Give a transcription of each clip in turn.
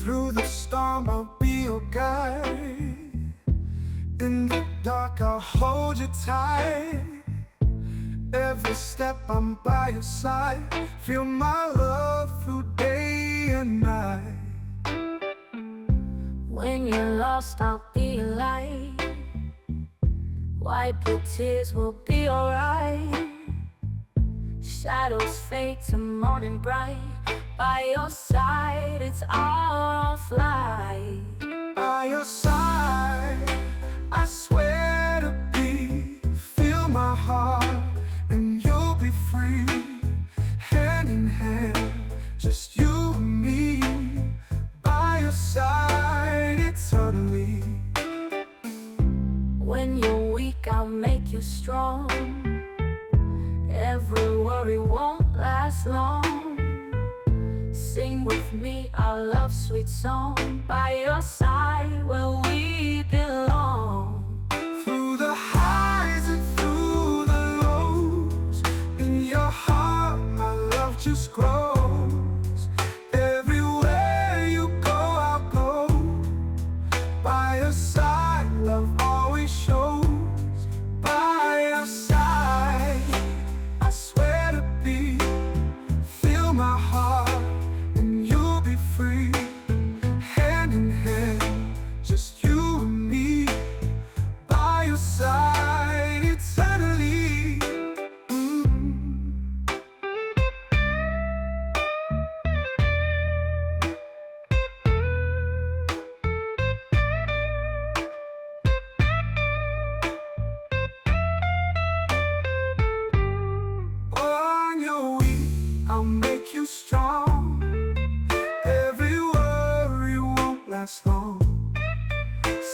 Through the storm, I'll be your guide. In the dark, I'll hold you tight. Every step, I'm by your side. Feel my love through day and night. When you're lost, I'll be your light. Wipe your tears, we'll be alright. Shadows fade to morning bright. By your side, it's our flight. By your side, I swear to be. Feel my heart, and you'll be free. Hand in hand, just you and me. By your side, eternally. When you're weak, I'll make you strong. Every worry won't last long. Sing with me our love sweet song. By your side, where we belong. Through the highs and through the lows, in your heart my love just grows. Everywhere you go, I'll go. By your side, love always shows. By your side, I swear to be. Feel my heart, and you'll be free. Hand in hand, just you and me. By your side, eternally. On your weak, I'll make you strong. Every worry won't last long.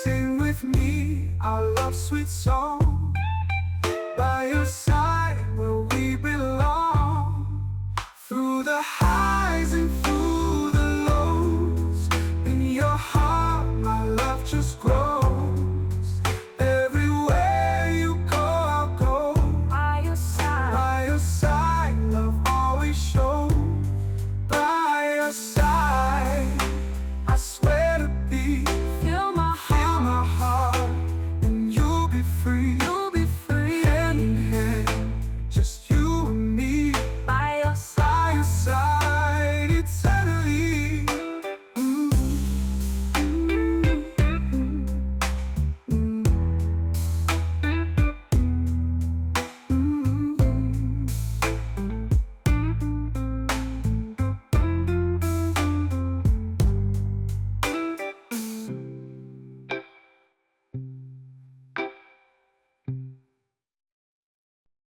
Sing with me our love sweet song.